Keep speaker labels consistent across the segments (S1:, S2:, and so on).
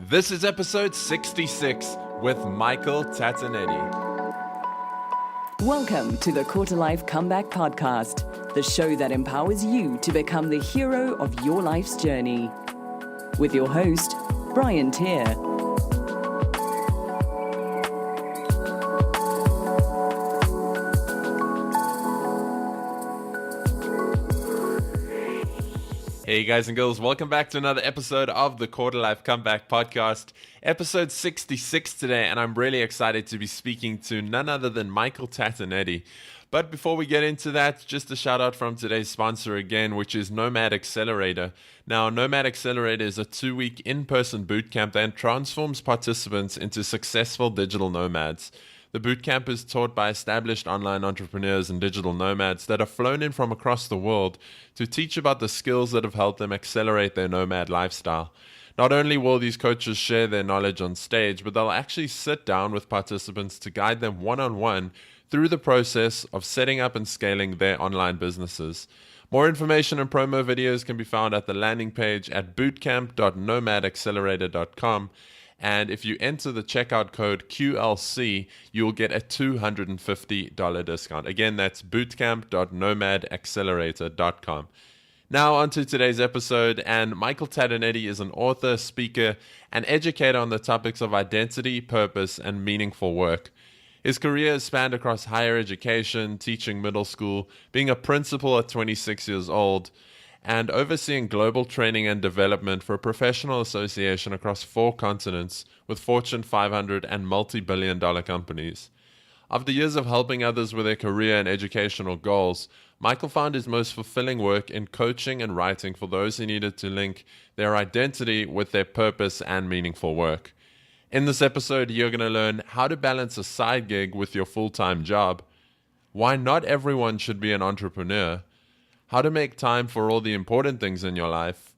S1: This is episode 66 with Michael Tatonetti.
S2: Welcome to the Quarter Life Comeback Podcast, the show that empowers you to become the hero of your life's journey. With your host, Brian Tier.
S1: Hey guys and girls, welcome back to another episode of the Quarter Life Comeback Podcast, episode 66 today, and I'm really excited to be speaking to none other than Michael Tatonetti. But before we get into that, just a shout out from today's sponsor again, which is Nomad Accelerator. Now, Nomad Accelerator is a 2-week in-person bootcamp that transforms participants into successful digital nomads. The bootcamp is taught by established online entrepreneurs and digital nomads that have flown in from across the world to teach about the skills that have helped them accelerate their nomad lifestyle. Not only will these coaches share their knowledge on stage, but they'll actually sit down with participants to guide them one-on-one through the process of setting up and scaling their online businesses. More information and promo videos can be found at the landing page at bootcamp.nomadaccelerator.com. And if you enter the checkout code QLC, you'll get a $250 discount. Again, that's bootcamp.nomadaccelerator.com. Now on to today's episode, and Michael Tatonetti is an author, speaker, and educator on the topics of identity, purpose, and meaningful work. His career has spanned across higher education, teaching middle school, being a principal at 26 years old, and overseeing global training and development for a professional association across 4 continents with Fortune 500 and multi-billion-dollar companies. After years of helping others with their career and educational goals, Michael found his most fulfilling work in coaching and writing for those who needed to link their identity with their purpose and meaningful work. In this episode, you're going to learn how to balance a side gig with your full-time job, why not everyone should be an entrepreneur, how to make time for all the important things in your life,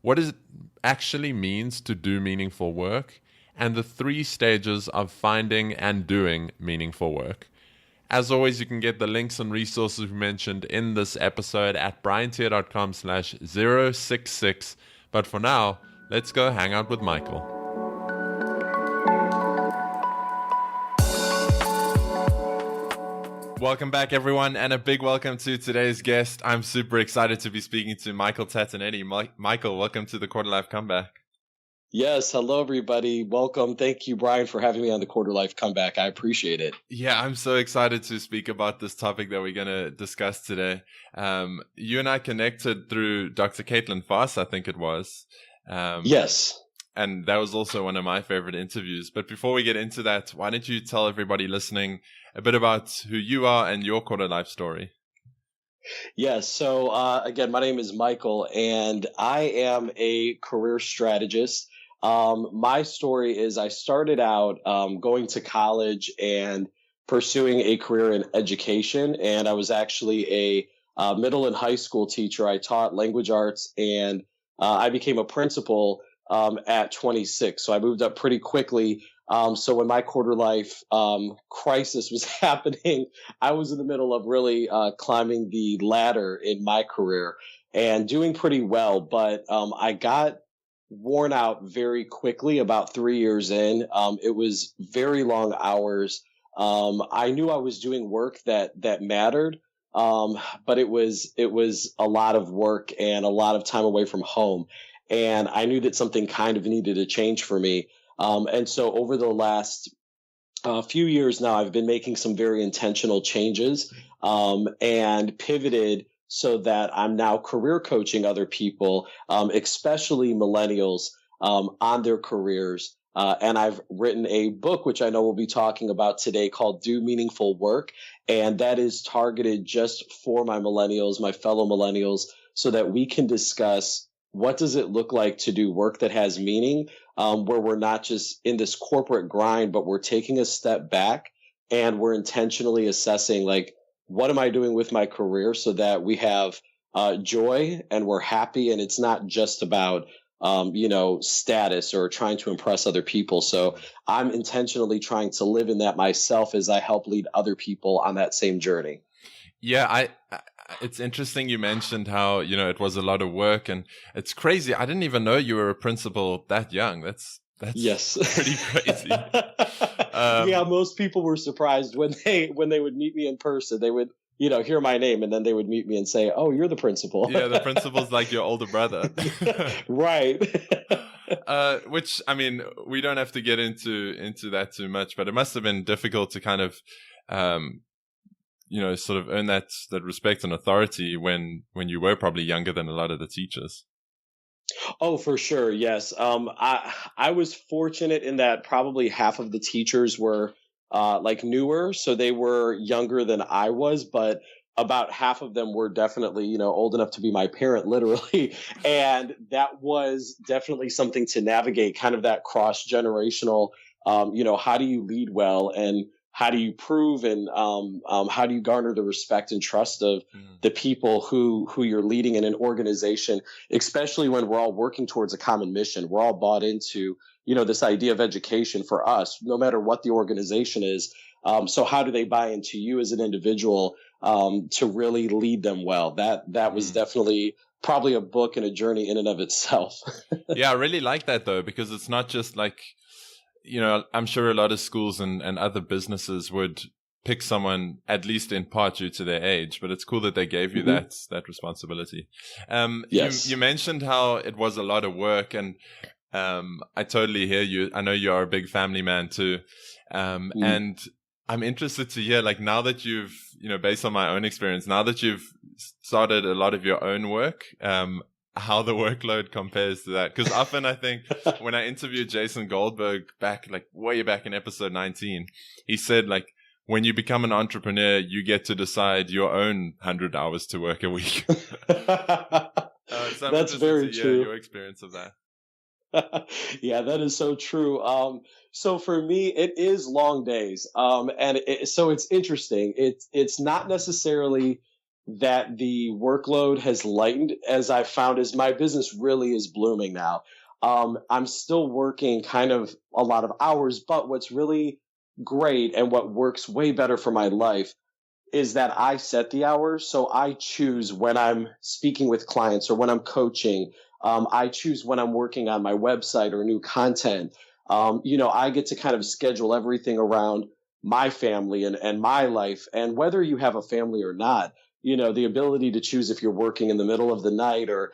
S1: what it actually means to do meaningful work, and the 3 stages of finding and doing meaningful work. As always, you can get the links and resources we mentioned in this episode at briantier.com/066. But for now, let's go hang out with Michael. Welcome back, everyone, and a big welcome to today's guest. I'm super excited to be speaking to Michael Tatonetti. Michael, welcome to the Quarter Life Comeback.
S3: Yes, hello, everybody. Welcome. Thank you, Brian, for having me on the Quarter Life Comeback. I appreciate it.
S1: Yeah, I'm so excited to speak about this topic that we're going to discuss today. You and I connected through Dr. Caitlin Foss, I think it was.
S3: Yes.
S1: And that was also one of my favorite interviews. But before we get into that, why don't you tell everybody listening a bit about who you are and your quarter life story?
S3: Yes. So again, my name is Michael, and I am a career strategist. My story is I started out going to college and pursuing a career in education, and I was actually a middle and high school teacher. I taught language arts, and I became a principal at 26. So I moved up pretty quickly. So when my quarter life crisis was happening, I was in the middle of really climbing the ladder in my career and doing pretty well. But I got worn out very quickly about 3 years in. It was very long hours. I knew I was doing work that mattered, but it was a lot of work and a lot of time away from home. And I knew that something kind of needed to change for me. And so over the last few years now, I've been making some very intentional changes and pivoted so that I'm now career coaching other people, especially millennials, on their careers. And I've written a book, which I know we'll be talking about today, called Do Meaningful Work. And that is targeted just for my millennials, my fellow millennials, so that we can discuss what does it look like to do work that has meaning, where we're not just in this corporate grind, but we're taking a step back and we're intentionally assessing, like, what am I doing with my career so that we have joy and we're happy, and it's not just about status or trying to impress other people. So I'm intentionally trying to live in that myself as I help lead other people on that same journey.
S1: Yeah, it's interesting you mentioned how, it was a lot of work, and it's crazy. I didn't even know you were a principal that young. That's That's
S3: Yes.
S1: pretty crazy.
S3: Yeah, most people were surprised when they would meet me in person. They would, hear my name, and then they would meet me and say, "Oh, you're the principal."
S1: Yeah, the principal's like your older brother.
S3: Right.
S1: Which, I mean, we don't have to get into that too much, but it must have been difficult to kind of, sort of earn that respect and authority when you were probably younger than a lot of the teachers.
S3: Oh, for sure. Yes. I was fortunate in that probably half of the teachers were like newer, so they were younger than I was, but about half of them were definitely, old enough to be my parent, literally. And that was definitely something to navigate, kind of that cross generational. How do you lead well, and how do you prove, and how do you garner the respect and trust of the people who you're leading in an organization, especially when we're all working towards a common mission. We're all bought into, this idea of education for us, no matter what the organization is. So how do they buy into you as an individual to really lead them well? That was definitely probably a book and a journey in and of itself.
S1: Yeah, I really like that though, because it's not just like, I'm sure a lot of schools and other businesses would pick someone at least in part due to their age, but it's cool that they gave you that responsibility.
S3: Yes.
S1: You mentioned how it was a lot of work, and I totally hear you. I know you are a big family man too. And I'm interested to hear, like, now that you've, based on my own experience, now that you've started a lot of your own work, how the workload compares to that. Because often I think when I interviewed Jason Goldberg way back in episode 19, he said, like, when you become an entrepreneur, you get to decide your own 100 hours to work a week. So
S3: that's very true.
S1: Your experience of that.
S3: Yeah, that is so true. So for me, it is long days. So it's interesting. It's not necessarily that the workload has lightened, as I've found, as my business really is blooming now. I'm still working kind of a lot of hours, but what's really great and what works way better for my life is that I set the hours. So I choose when I'm speaking with clients or when I'm coaching. I choose when I'm working on my website or new content. I get to kind of schedule everything around my family and my life. And whether you have a family or not, the ability to choose if you're working in the middle of the night or,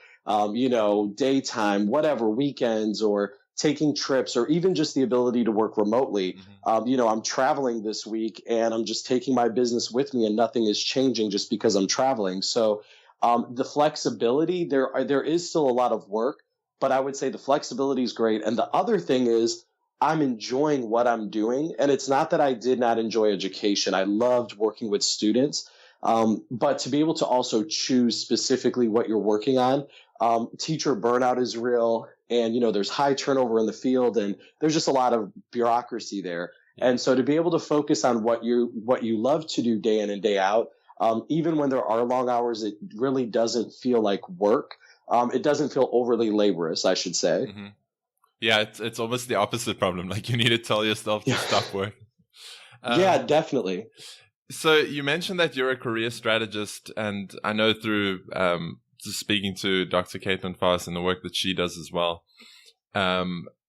S3: daytime, whatever, weekends, or taking trips, or even just the ability to work remotely. I'm traveling this week and I'm just taking my business with me, and nothing is changing just because I'm traveling. So the flexibility, there is still a lot of work, but I would say the flexibility is great. And the other thing is I'm enjoying what I'm doing. And it's not that I did not enjoy education. I loved working with students. But to be able to also choose specifically what you're working on, teacher burnout is real. And, there's high turnover in the field, and there's just a lot of bureaucracy there. And so to be able to focus on what you love to do day in and day out, even when there are long hours, it really doesn't feel like work. It doesn't feel overly laborious, I should say.
S1: Mm-hmm. Yeah, it's almost the opposite problem. Like, you need to tell yourself to stop work.
S3: Yeah, definitely.
S1: So you mentioned that you're a career strategist, and I know through just speaking to Dr. Caitlin Foss and the work that she does as well.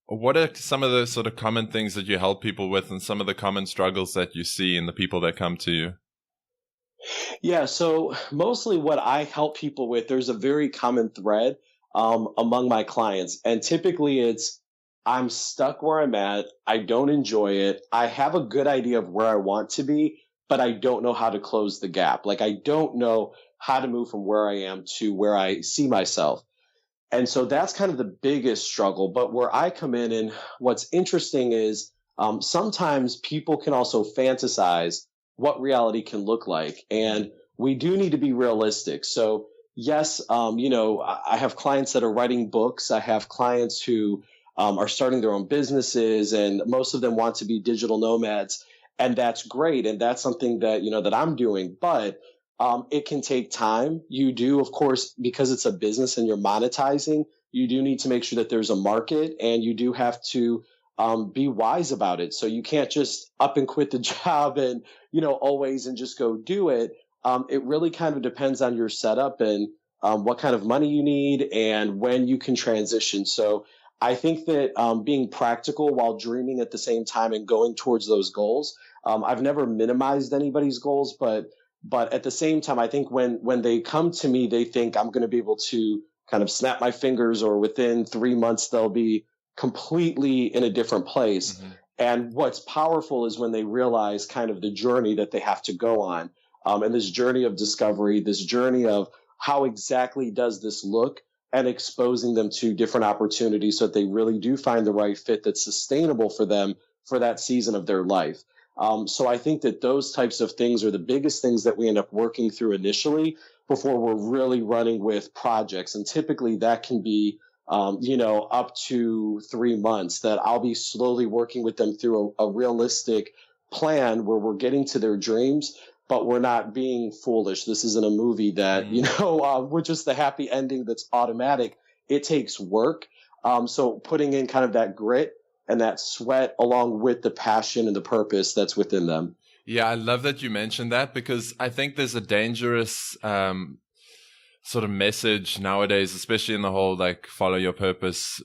S1: What are some of the sort of common things that you help people with, and some of the common struggles that you see in the people that come to you?
S3: Yeah, so mostly what I help people with, there's a very common thread among my clients. And typically it's, I'm stuck where I'm at. I don't enjoy it. I have a good idea of where I want to be, but I don't know how to close the gap. Like, I don't know how to move from where I am to where I see myself. And so that's kind of the biggest struggle. But where I come in, and what's interesting is sometimes people can also fantasize what reality can look like. And we do need to be realistic. So yes, I have clients that are writing books. I have clients who are starting their own businesses, and most of them want to be digital nomads. And that's great. And that's something that, that I'm doing. But it can take time. You do, of course, because it's a business and you're monetizing, you do need to make sure that there's a market, and you do have to be wise about it. So you can't just up and quit the job and, always and just go do it. It really kind of depends on your setup and what kind of money you need and when you can transition. So I think that being practical while dreaming at the same time and going towards those goals. I've never minimized anybody's goals, but at the same time, I think when they come to me, they think I'm going to be able to kind of snap my fingers, or within 3 months they'll be completely in a different place.
S1: Mm-hmm.
S3: And what's powerful is when they realize kind of the journey that they have to go on, and this journey of discovery, this journey of how exactly does this look, and exposing them to different opportunities so that they really do find the right fit that's sustainable for them for that season of their life. So I think that those types of things are the biggest things that we end up working through initially before we're really running with projects. And typically that can be, up to 3 months that I'll be slowly working with them through a realistic plan where we're getting to their dreams, but we're not being foolish. This isn't a movie that, with just the happy ending that's automatic. It takes work. So putting in kind of that grit and that sweat along with the passion and the purpose that's within them.
S1: Yeah, I love that you mentioned that, because I think there's a dangerous sort of message nowadays, especially in the whole like follow your purpose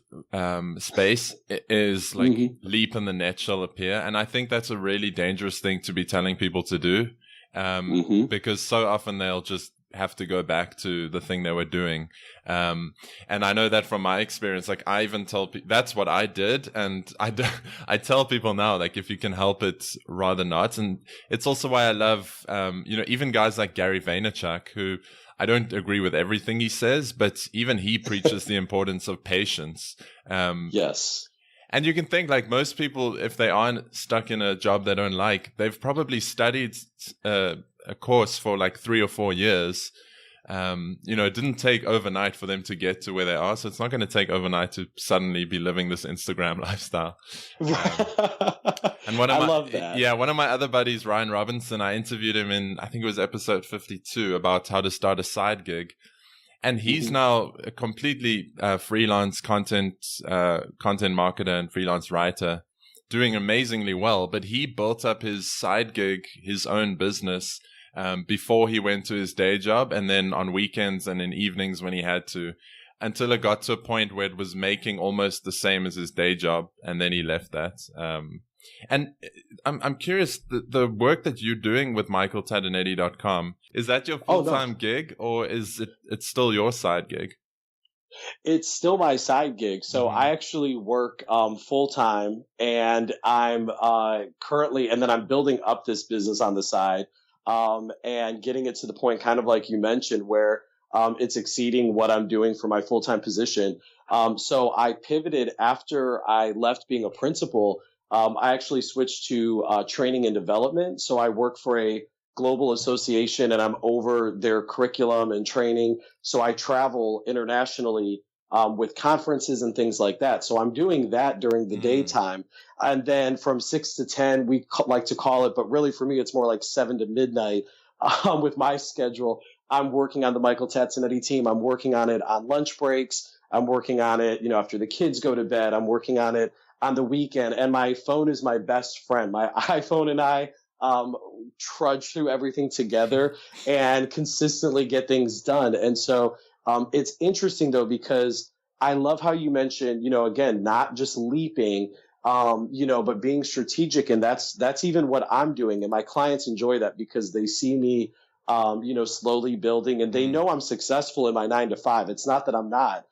S1: space, is like leap and the net shall appear. And I think that's a really dangerous thing to be telling people to do, because so often they'll just have to go back to the thing they were doing. And I know that from my experience, like I even tell people that's what I did. And I tell people now, like, if you can help it, rather not. And it's also why I love, even guys like Gary Vaynerchuk, who I don't agree with everything he says, but even he preaches the importance of patience.
S3: Yes.
S1: And you can think, like, most people, if they aren't stuck in a job they don't like, they've probably studied a course for like 3 or 4 years. It didn't take overnight for them to get to where they are. So it's not going to take overnight to suddenly be living this Instagram lifestyle. And I love that. Yeah, one of my other buddies, Ryan Robinson, I interviewed him in, I think it was episode 52, about how to start a side gig. And he's now a completely freelance content marketer and freelance writer, doing amazingly well. But he built up his side gig, his own business, before he went to his day job, and then on weekends and in evenings when he had to, until it got to a point where it was making almost the same as his day job, and then he left that. And I'm curious, the work that you're doing with michaeltatonetti.com, is that your full-time gig, or is it's still your side gig?
S3: It's still my side gig. So I actually work full-time, and I'm currently, and then I'm building up this business on the side, and getting it to the point, kind of like you mentioned, where it's exceeding what I'm doing for my full-time position. So I pivoted after I left being a principal. I actually switched to training and development. So I work for a global association, and I'm over their curriculum and training. So I travel internationally with conferences and things like that. So I'm doing that during the daytime. And then from 6 to 10, we like to call it, but really for me, it's more like 7 to midnight with my schedule. I'm working on the Michael Tatonetti team. I'm working on it on lunch breaks. I'm working on it, after the kids go to bed. I'm working on it on the weekend. And my phone is my best friend. My iPhone and I trudge through everything together and consistently get things done. And so it's interesting, though, because I love how you mentioned, again, not just leaping, but being strategic. And that's even what I'm doing. And my clients enjoy that because they see me, slowly building, and they know I'm successful in my 9 to 5. It's not that I'm not,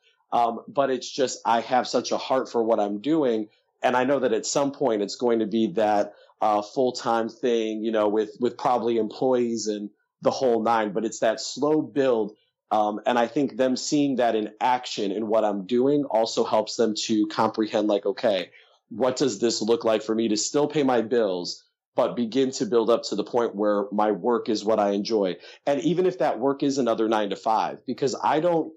S3: but it's just I have such a heart for what I'm doing. And I know that at some point it's going to be that full-time thing, with probably employees and the whole 9, but it's that slow build. And I think them seeing that in action in what I'm doing also helps them to comprehend, like, okay, what does this look like for me to still pay my bills, but begin to build up to the point where my work is what I enjoy. And even if that work is another 9 to 5, because I don't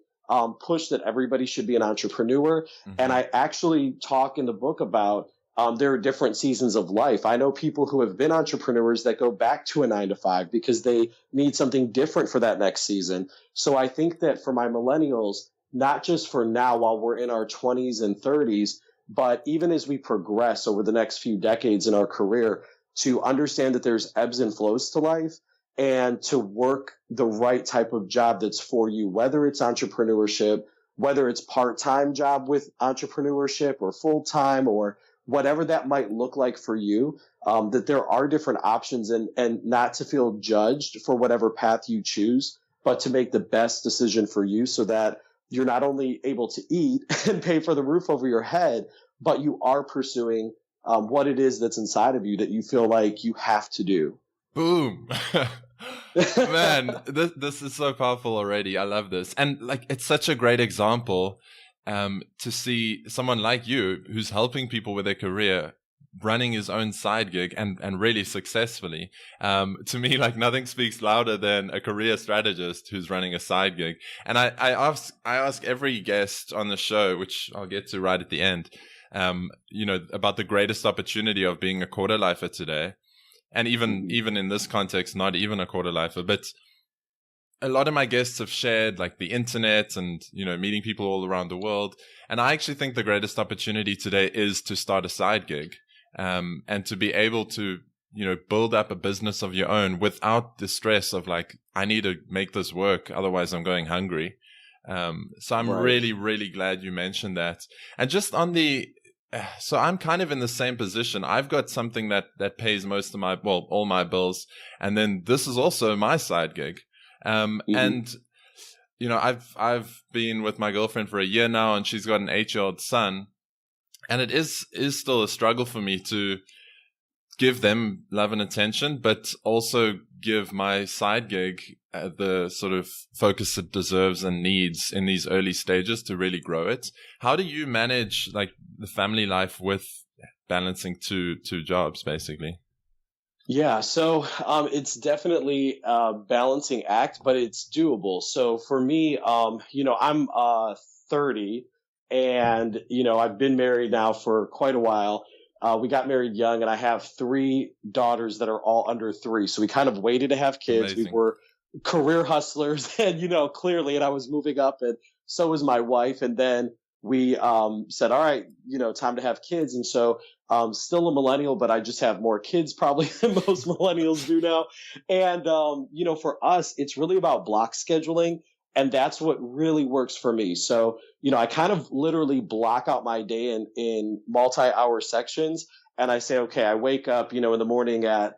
S3: push that everybody should be an entrepreneur. And I actually talk in the book about there are different seasons of life. I know people who have been entrepreneurs that go back to a 9 to 5 because they need something different for that next season. So I think that for my millennials, not just for now while we're in our 20s and 30s, but even as we progress over the next few decades in our career, to understand that there's ebbs and flows to life, and to work the right type of job that's for you, whether it's entrepreneurship, whether it's part-time job with entrepreneurship or full-time or whatever that might look like for you, that there are different options, and not to feel judged for whatever path you choose, but to make the best decision for you so that you're not only able to eat and pay for the roof over your head, but you are pursuing what it is that's inside of you that you feel like you have to do.
S1: Boom. Man, this is so powerful already. I love this. And like, it's such a great example to see someone like you who's helping people with their career, running his own side gig and really successfully. To me, like, nothing speaks louder than a career strategist who's running a side gig. And I ask every guest on the show, which I'll get to right at the end, about the greatest opportunity of being a quarter lifer today. And even in this context, not even a quarter lifer, but a lot of my guests have shared like the internet and, meeting people all around the world. And I actually think the greatest opportunity today is to start a side gig, and to be able to, build up a business of your own without the stress of like, I need to make this work, otherwise I'm going hungry. So I'm really, really glad you mentioned that. And just on so I'm kind of in the same position. I've got something that pays most of all my bills. And then this is also my side gig. And, I've been with my girlfriend for a year now, and she's got an 8-year-old son. And it is still a struggle for me to give them love and attention, but also give my side gig the sort of focus it deserves and needs in these early stages to really grow it. How do you manage like the family life with balancing two jobs, basically?
S3: Yeah, so it's definitely a balancing act, but it's doable. So for me, I'm 30, and I've been married now for quite a while. We got married young, and I have 3 daughters that are all under 3. So we kind of waited to have kids.
S1: Amazing.
S3: We were career hustlers, and clearly, and I was moving up, and so was my wife. And then we said, all right, time to have kids. And so still a millennial, but I just have more kids probably than most millennials do now. And, for us, it's really about block scheduling. And that's what really works for me. So, I kind of literally block out my day in multi-hour sections. And I say, okay, I wake up, in the morning at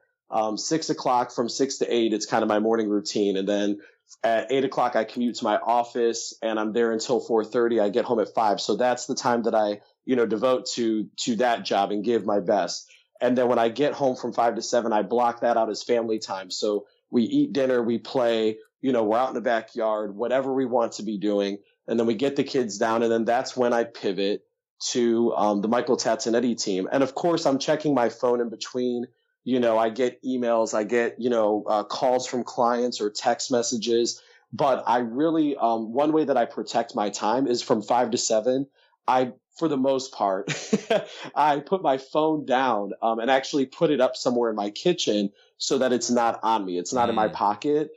S3: 6 o'clock. From 6 to 8, it's kind of my morning routine. And then at 8 o'clock, I commute to my office, and I'm there until 4:30. I get home at 5. So that's the time that I, devote to that job and give my best. And then when I get home from 5 to 7, I block that out as family time. So we eat dinner, we play, we're out in the backyard, whatever we want to be doing. And then we get the kids down, and then that's when I pivot to the Michael Tatonetti team. And of course, I'm checking my phone in between. I get emails, I get, calls from clients or text messages. But I really, one way that I protect my time is from 5 to 7. For the most part, I put my phone down and actually put it up somewhere in my kitchen so that it's not on me. It's not in my pocket.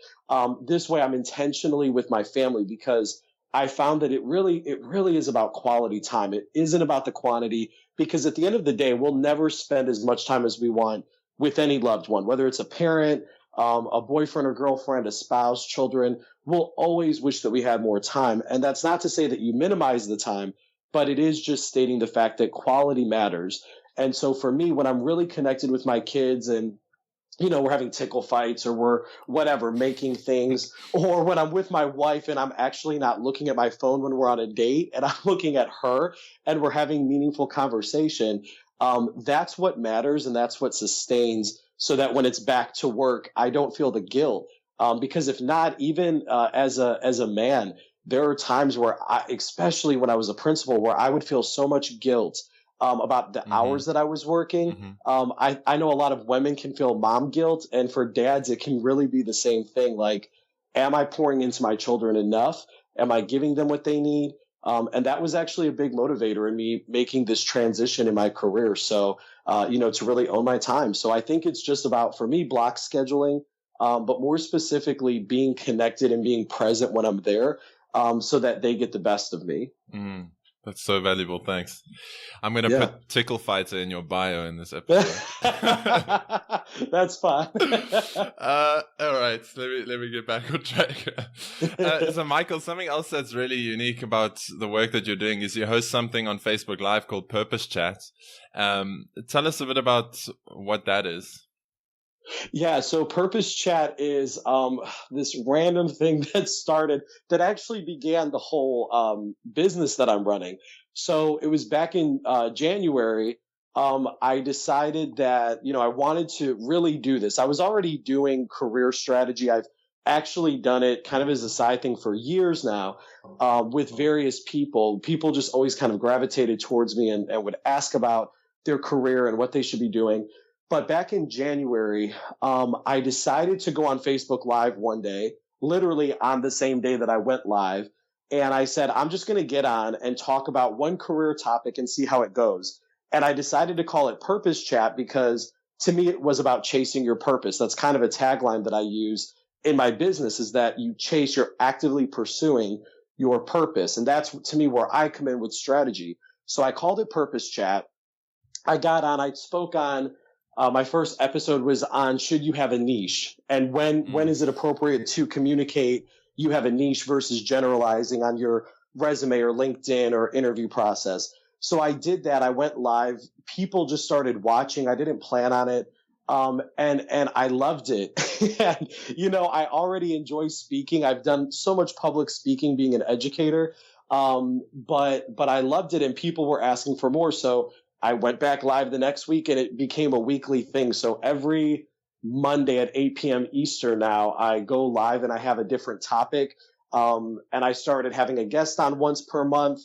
S3: This way I'm intentionally with my family, because I found that it really is about quality time. It isn't about the quantity, because at the end of the day, we'll never spend as much time as we want with any loved one, whether it's a parent, a boyfriend or girlfriend, a spouse, children. We'll always wish that we had more time. And that's not to say that you minimize the time, but it is just stating the fact that quality matters. And so for me, when I'm really connected with my kids and, we're having tickle fights, or we're whatever, making things, or when I'm with my wife and I'm actually not looking at my phone when we're on a date and I'm looking at her and we're having meaningful conversation, that's what matters, and that's what sustains, so that when it's back to work, I don't feel the guilt. Because if not, even as a man, there are times where especially when I was a principal, where I would feel so much guilt about the hours that I was working. I know a lot of women can feel mom guilt, and for dads, it can really be the same thing. Like, am I pouring into my children enough? Am I giving them what they need? And that was actually a big motivator in me making this transition in my career. So, to really own my time. So I think it's just about, for me, block scheduling, but more specifically being connected and being present when I'm there, so that they get the best of me.
S1: That's so valuable. Thanks. I'm going to put Tickle Fighter in your bio in this episode.
S3: That's fine.
S1: All right. Let me get back on track. So Michael, something else that's really unique about the work that you're doing is you host something on Facebook Live called Purpose Chat. Tell us a bit about what that is.
S3: Yeah, so Purpose Chat is this random thing that actually began the whole business that I'm running. So it was back in January. I decided that, I wanted to really do this. I was already doing career strategy. I've actually done it kind of as a side thing for years now with various people. People just always kind of gravitated towards me and would ask about their career and what they should be doing. But back in January, I decided to go on Facebook Live one day, literally on the same day that I went live. And I said, I'm just going to get on and talk about one career topic and see how it goes. And I decided to call it Purpose Chat because to me, it was about chasing your purpose. That's kind of a tagline that I use in my business, is that you're actively pursuing your purpose. And that's, to me, where I come in with strategy. So I called it Purpose Chat. I got on, I spoke on, my first episode was on, should you have a niche? And when is it appropriate to communicate you have a niche versus generalizing on your resume or LinkedIn or interview process? So I did that. I went live. People just started watching. I didn't plan on it. And I loved it. And, I already enjoy speaking. I've done so much public speaking being an educator. But I loved it and people were asking for more. So I went back live the next week and it became a weekly thing. So every Monday at 8 p.m. Eastern now, I go live and I have a different topic. And I started having a guest on once per month,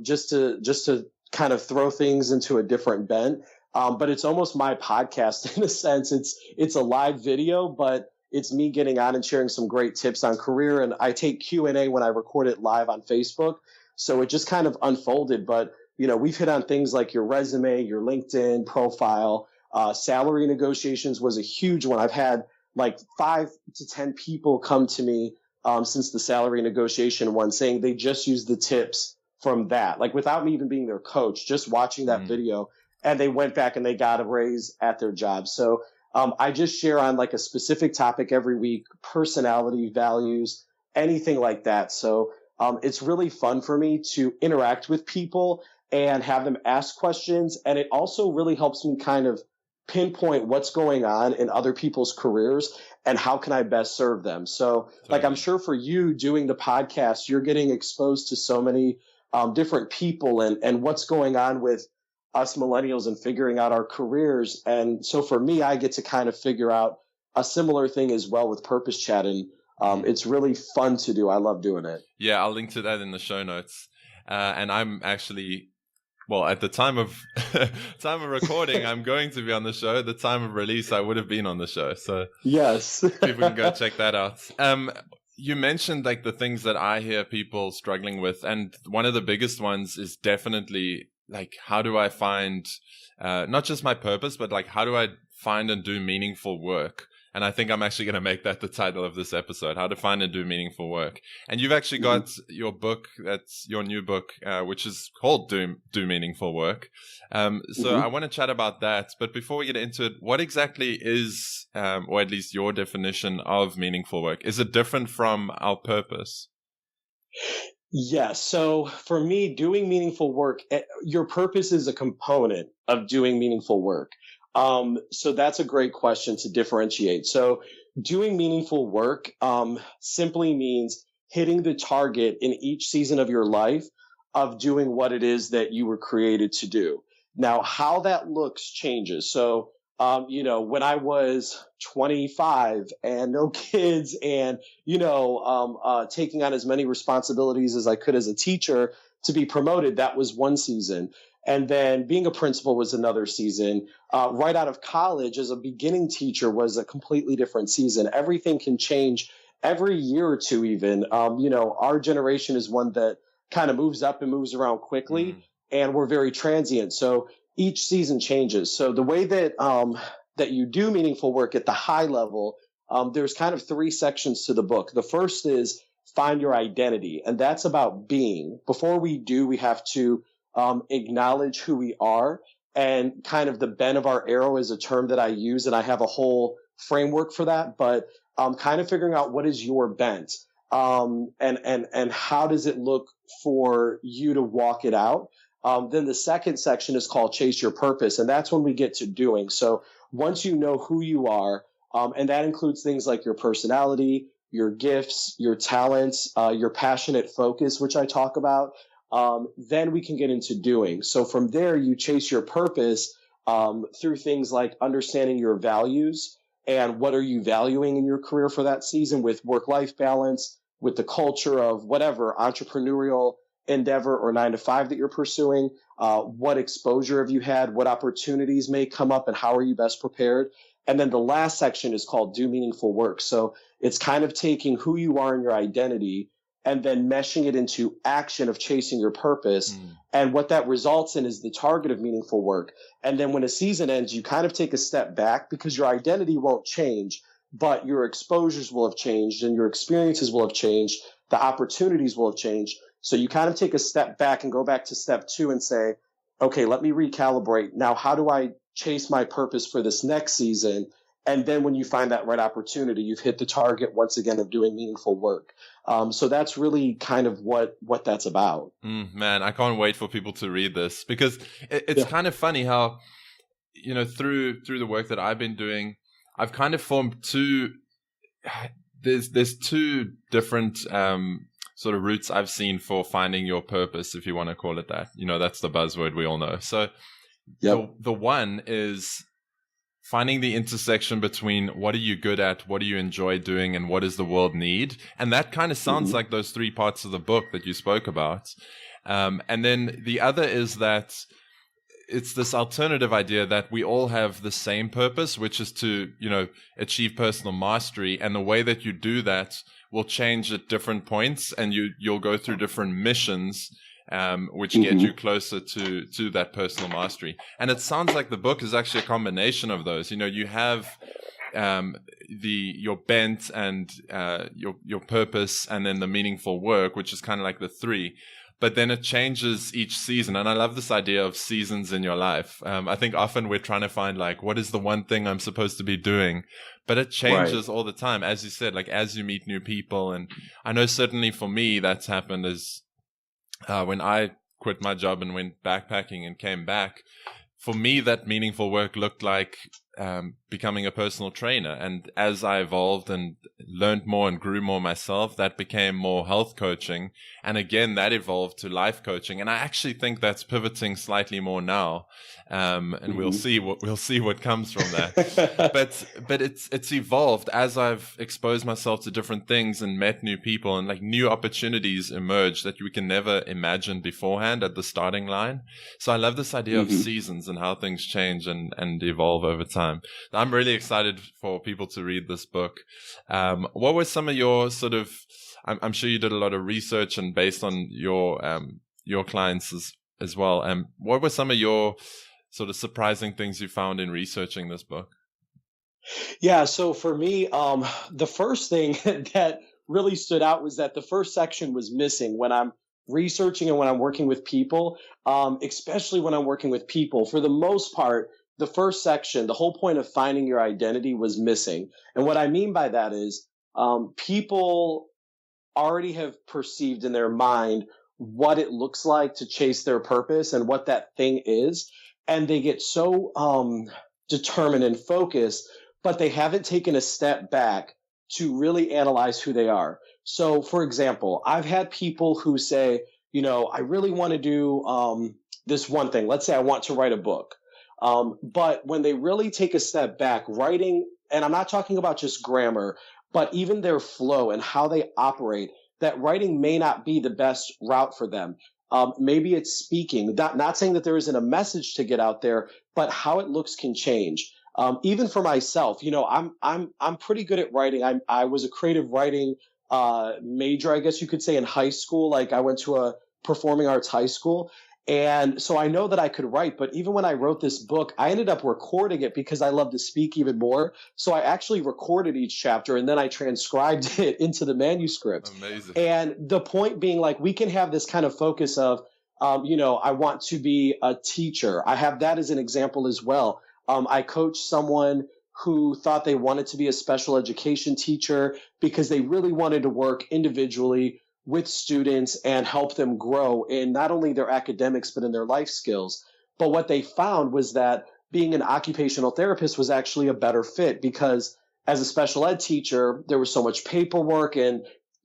S3: just to kind of throw things into a different bent. But it's almost my podcast in a sense. It's a live video, but it's me getting on and sharing some great tips on career. And I take Q&A when I record it live on Facebook. So it just kind of unfolded. But we've hit on things like your resume, your LinkedIn profile, salary negotiations was a huge one. I've had like 5 to 10 people come to me since the salary negotiation one saying they just used the tips from that, like without me even being their coach, just watching that video, and they went back and they got a raise at their job. So I just share on like a specific topic every week, personality, values, anything like that. So it's really fun for me to interact with people and have them ask questions. And it also really helps me kind of pinpoint what's going on in other people's careers and how can I best serve them. So like, I'm sure for you doing the podcast, you're getting exposed to so many different people and what's going on with us millennials and figuring out our careers. And so for me, I get to kind of figure out a similar thing as well with Purpose Chat. And it's really fun to do. I love doing it.
S1: Yeah, I'll link to that in the show notes. And I'm actually, well, at the time of recording, I'm going to be on the show. At the time of release, I would have been on the show. So
S3: yes,
S1: people can go check that out. You mentioned like the things that I hear people struggling with, and one of the biggest ones is definitely like, how do I find not just my purpose, but like, how do I find and do meaningful work? And I think I'm actually going to make that the title of this episode, How to Find and Do Meaningful Work. And you've actually got your book, that's your new book, which is called Do Meaningful Work. So I want to chat about that. But before we get into it, what exactly is, or at least your definition of meaningful work? Is it different from our purpose?
S3: Yes. So for me, doing meaningful work, your purpose is a component of doing meaningful work. So that's a great question to differentiate. So doing meaningful work simply means hitting the target in each season of your life of doing what it is that you were created to do. Now, how that looks changes. So, when I was 25 and no kids and, taking on as many responsibilities as I could as a teacher to be promoted, that was one season. And then being a principal was another season. Right out of college as a beginning teacher was a completely different season. Everything can change every year or two even. Our generation is one that kind of moves up and moves around quickly, and we're very transient. So each season changes. So the way that that you do meaningful work at the high level, there's kind of 3 sections to the book. The first is find your identity. And that's about being. Before we do, we have to acknowledge who we are. And kind of the bend of our arrow is a term that I use, and I have a whole framework for that. But kind of figuring out what is your bent, and how does it look for you to walk it out. Then the second section is called Chase Your Purpose, and that's when we get to doing. So once you know who you are, and that includes things like your personality, your gifts, your talents, your passionate focus, which I talk about, then we can get into doing. So from there, you chase your purpose through things like understanding your values and what are you valuing in your career for that season, with work-life balance, with the culture of whatever entrepreneurial endeavor or 9 to 5 that you're pursuing. What exposure have you had? What opportunities may come up, and how are you best prepared? And then the last section is called Do Meaningful Work. So it's kind of taking who you are and your identity and then meshing it into action of chasing your purpose. And what that results in is the target of meaningful work. And then when a season ends, you kind of take a step back, because your identity won't change, but your exposures will have changed and your experiences will have changed. The opportunities will have changed. So you kind of take a step back and go back to step 2 and say, okay, let me recalibrate. Now, how do I chase my purpose for this next season? And then when you find that right opportunity, you've hit the target once again of doing meaningful work. So that's really kind of what that's about.
S1: Man, I can't wait for people to read this, because it's kind of funny how, through the work that I've been doing, I've kind of formed there's two different sort of routes I've seen for finding your purpose, if you want to call it that. That's the buzzword we all know. So the one is finding the intersection between what are you good at, what do you enjoy doing, and what does the world need? And that kind of sounds like those 3 parts of the book that you spoke about. And then the other is that it's this alternative idea that we all have the same purpose, which is to, achieve personal mastery. And the way that you do that will change at different points, and you'll go through different missions, which get you closer to that personal mastery. And it sounds like the book is actually a combination of those. You have your bent and your purpose, and then the meaningful work, which is kind of like the 3. But then it changes each season. And I love this idea of seasons in your life. I think often we're trying to find, like, what is the one thing I'm supposed to be doing? But it changes all the time. As you said, like, as you meet new people. And I know certainly for me, that's happened is when I quit my job and went backpacking and came back. For me, that meaningful work looked like becoming a personal trainer. And as I evolved and learned more and grew more myself, that became more health coaching. And again, that evolved to life coaching. And I actually think that's pivoting slightly more now. And we'll see what comes from that. but it's evolved as I've exposed myself to different things and met new people, and like new opportunities emerge that we can never imagine beforehand at the starting line. So I love this idea of seasons and how things change and evolve over time. I'm really excited for people to read this book. What were some of your sort of, I'm sure you did a lot of research and based on your clients as well. What were some of your sort of surprising things you found in researching this book?
S3: Yeah, so for me, the first thing that really stood out was that the first section was missing when I'm researching and when I'm working with people, especially when I'm working with people. For the most part, the first section, the whole point of finding your identity was missing. And what I mean by that is people already have perceived in their mind what it looks like to chase their purpose and what that thing is. And they get so determined and focused, but they haven't taken a step back to really analyze who they are. So, for example, I've had people who say, I really want to do this one thing. Let's say I want to write a book. But when they really take a step back, writing, and I'm not talking about just grammar, but even their flow and how they operate, that writing may not be the best route for them. Maybe it's speaking, not saying that there isn't a message to get out there, but how it looks can change. Even for myself, I'm pretty good at writing. I was a creative writing major, I guess you could say, in high school. Like I went to a performing arts high school. And so I know that I could write, but even when I wrote this book, I ended up recording it because I love to speak even more. So I actually recorded each chapter and then I transcribed it into the manuscript.
S1: Amazing.
S3: And the point being, like, we can have this kind of focus of, I want to be a teacher. I have that as an example as well. I coached someone who thought they wanted to be a special education teacher because they really wanted to work individually with students and help them grow in not only their academics, but in their life skills. But what they found was that being an occupational therapist was actually a better fit because as a special ed teacher, there was so much paperwork and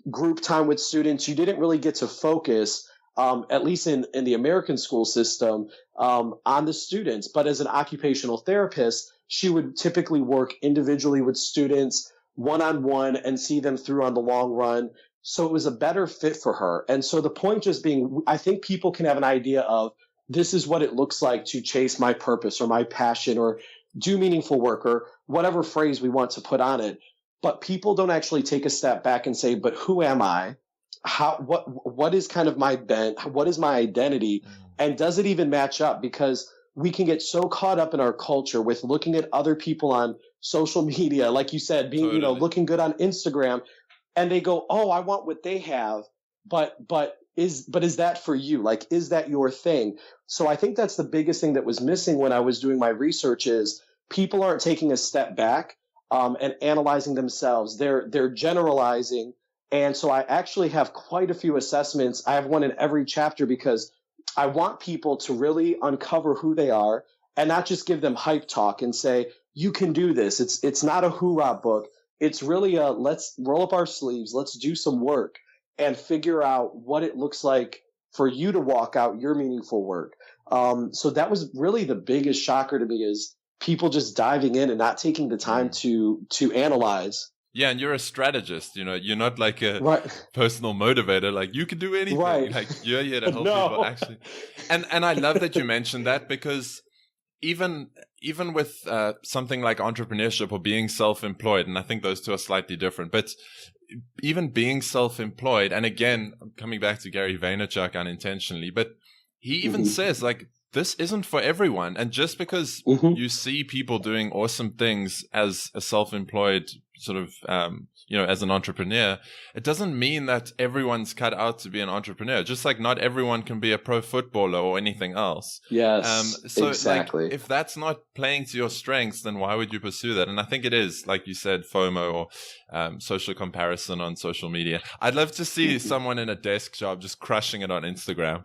S3: group time with students. You didn't really get to focus, at least in the American school system, on the students. But as an occupational therapist, she would typically work individually with students one-on-one and see them through on the long run. So it was a better fit for her. And so the point just being, I think people can have an idea of this is what it looks like to chase my purpose or my passion or do meaningful work or whatever phrase we want to put on it. But people don't actually take a step back and say, but who am I? What is kind of my bent? What is my identity? And does it even match up? Because we can get so caught up in our culture with looking at other people on social media, like you said, being,
S1: Totally.
S3: looking good on Instagram. And they go, oh, I want what they have, but is that for you? Like, is that your thing? So I think that's the biggest thing that was missing when I was doing my research is people aren't taking a step back and analyzing themselves. They're generalizing. And so I actually have quite a few assessments. I have one in every chapter because I want people to really uncover who they are and not just give them hype talk and say, you can do this. It's not a hoorah book. It's really let's roll up our sleeves, let's do some work and figure out what it looks like for you to walk out your meaningful work. So that was really the biggest shocker to me is people just diving in and not taking the time to analyze.
S1: Yeah, and you're a strategist, you're not like a
S3: Right.
S1: personal motivator, like you can do anything.
S3: Right.
S1: Like you're here to help
S3: No.
S1: people actually. And I love that you mentioned that because even with something like entrepreneurship or being self-employed, and I think those two are slightly different, but even being self-employed, and again, I'm coming back to Gary Vaynerchuk unintentionally, but he even says like, this isn't for everyone. And just because you see people doing awesome things as a self-employed sort of, as an entrepreneur, it doesn't mean that everyone's cut out to be an entrepreneur. Just like not everyone can be a pro footballer or anything else.
S3: Yes,
S1: So
S3: exactly.
S1: like, if that's not playing to your strengths, then why would you pursue that? And I think it is, like you said, FOMO or social comparison on social media. I'd love to see someone in a desk job just crushing it on Instagram.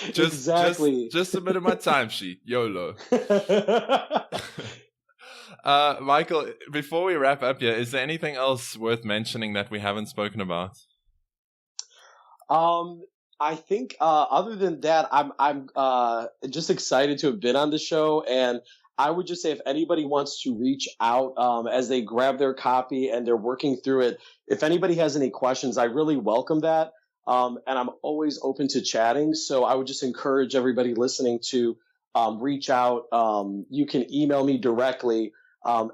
S3: Exactly.
S1: Just a bit of my timesheet. YOLO. Michael, before we wrap up here, is there anything else worth mentioning that we haven't spoken about?
S3: I think other than that, I'm just excited to have been on the show, and I would just say if anybody wants to reach out as they grab their copy and they're working through it, if anybody has any questions, I really welcome that, and I'm always open to chatting. So I would just encourage everybody listening to reach out. You can email me directly.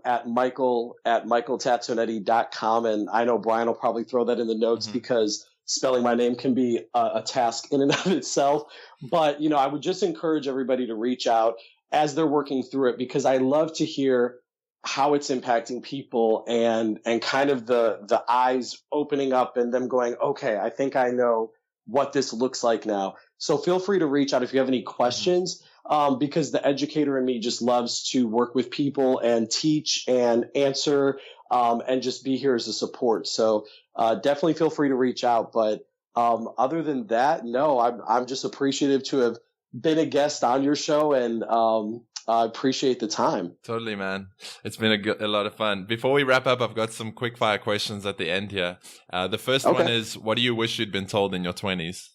S3: At michael@michaeltatonetti.com. And I know Brian will probably throw that in the notes because spelling my name can be a task in and of itself. But, I would just encourage everybody to reach out as they're working through it because I love to hear how it's impacting people and kind of the eyes opening up and them going, okay, I think I know what this looks like now. So feel free to reach out if you have any questions. Because the educator in me just loves to work with people and teach and answer and just be here as a support. So definitely feel free to reach out. But other than that, no, I'm just appreciative to have been a guest on your show and I appreciate the time.
S1: Totally, man. It's been a lot of fun. Before we wrap up, I've got some quick fire questions at the end here. The first one is, what do you wish you'd been told in your 20s?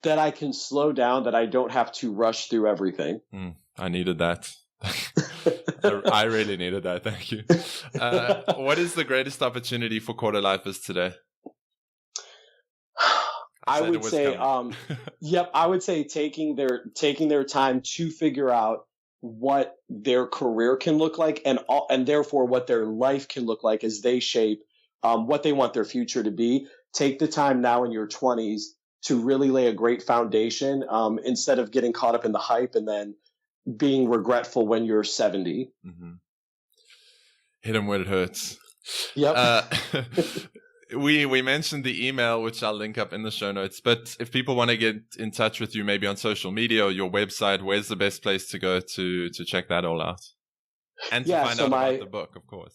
S3: That I can slow down, that I don't have to rush through everything.
S1: I needed that. I really needed that. Thank you. What is the greatest opportunity for quarter lifers today?
S3: I would say, I would say taking their time to figure out what their career can look like and therefore what their life can look like as they shape what they want their future to be. Take the time now in your 20s to really lay a great foundation instead of getting caught up in the hype and then being regretful when you're 70.
S1: Mm-hmm. Hit him where it hurts.
S3: Yep.
S1: We mentioned the email, which I'll link up in the show notes. But if people want to get in touch with you, maybe on social media or your website, where's the best place to go to check that all out? And to find out about the book, of course.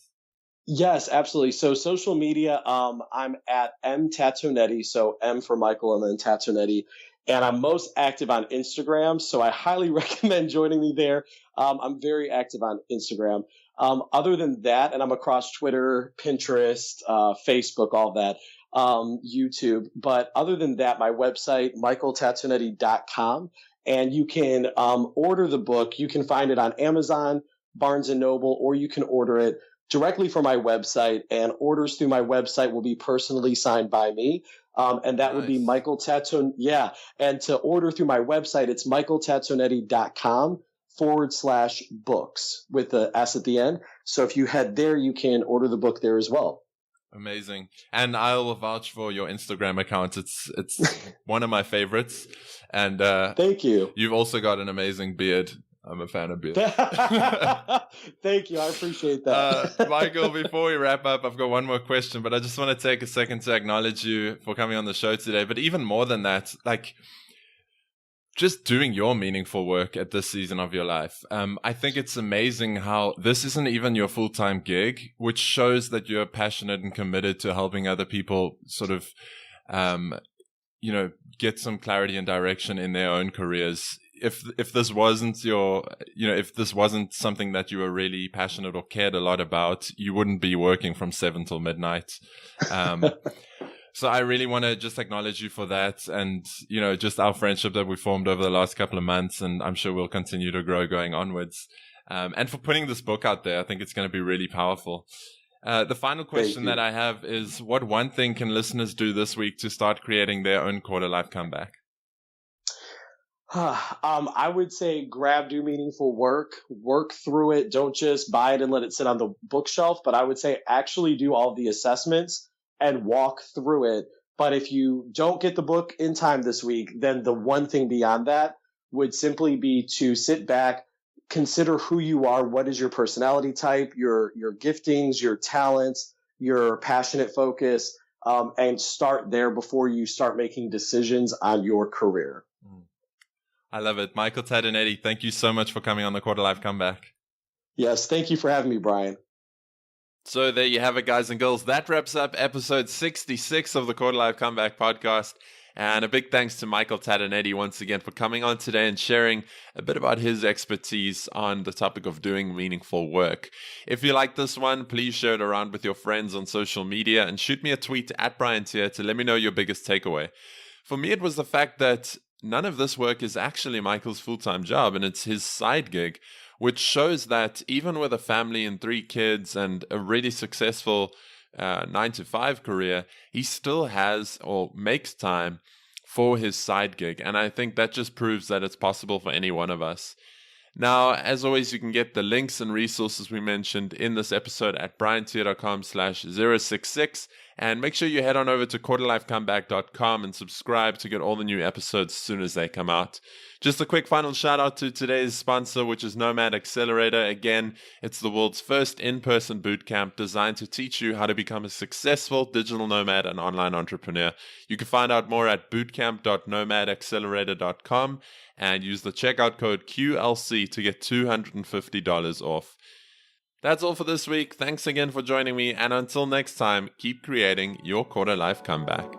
S3: Yes, absolutely. So social media, I'm at M Tatonetti, so M for Michael and then Tatonetti. And I'm most active on Instagram, so I highly recommend joining me there. I'm very active on Instagram. Other than that, and I'm across Twitter, Pinterest, Facebook, all that, YouTube. But other than that, my website, michaeltatonetti.com, and you can order the book. You can find it on Amazon, Barnes & Noble, or you can order it directly from my website, and orders through my website will be personally signed by me. And that would be Michael Tatonetti. Yeah. And to order through my website, it's michaeltatonetti.com/books with the S at the end. So if you head there, you can order the book there as well.
S1: Amazing. And I'll vouch for your Instagram account. It's one of my favorites. And
S3: thank you.
S1: You've also got an amazing beard. I'm a fan of beer.
S3: Thank you. I appreciate that.
S1: Michael, before we wrap up, I've got one more question, but I just want to take a second to acknowledge you for coming on the show today. But even more than that, like just doing your meaningful work at this season of your life. I think it's amazing how this isn't even your full-time gig, which shows that you're passionate and committed to helping other people sort of, get some clarity and direction in their own careers. If this wasn't if this wasn't something that you were really passionate or cared a lot about, you wouldn't be working from 7 till midnight. So I really want to just acknowledge you for that, and just our friendship that we formed over the last couple of months, and I'm sure we'll continue to grow going onwards. And for putting this book out there, I think it's going to be really powerful. The final question that I have is, what one thing can listeners do this week to start creating their own quarter-life comeback?
S3: I would say do meaningful work through it. Don't just buy it and let it sit on the bookshelf, but I would say actually do all the assessments and walk through it. But if you don't get the book in time this week, then the one thing beyond that would simply be to sit back, consider who you are, what is your personality type, your giftings, your talents, your passionate focus, and start there before you start making decisions on your career.
S1: I love it. Michael Tatonetti, thank you so much for coming on the Quarter Life Comeback.
S3: Yes, thank you for having me, Brian.
S1: So there you have it, guys and girls. That wraps up episode 66 of the Quarter Life Comeback podcast. And a big thanks to Michael Tatonetti once again for coming on today and sharing a bit about his expertise on the topic of doing meaningful work. If you like this one, please share it around with your friends on social media and shoot me a tweet at Brian Tier to let me know your biggest takeaway. For me, it was the fact that none of this work is actually Michael's full-time job, and it's his side gig, which shows that even with a family and 3 kids and a really successful 9-to-5 career, he still has or makes time for his side gig. And I think that just proves that it's possible for any one of us. Now, as always, you can get the links and resources we mentioned in this episode at briantier.com/066. And make sure you head on over to quarterlifecomeback.com and subscribe to get all the new episodes as soon as they come out. Just a quick final shout out to today's sponsor, which is Nomad Accelerator. Again, it's the world's first in-person bootcamp designed to teach you how to become a successful digital nomad and online entrepreneur. You can find out more at bootcamp.nomadaccelerator.com and use the checkout code QLC to get $250 off. That's all for this week. Thanks again for joining me, and until next time, keep creating your quarter life comeback.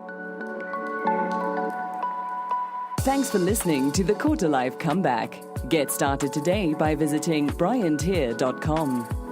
S2: Thanks for listening to the Quarter Life Comeback. Get started today by visiting briantier.com.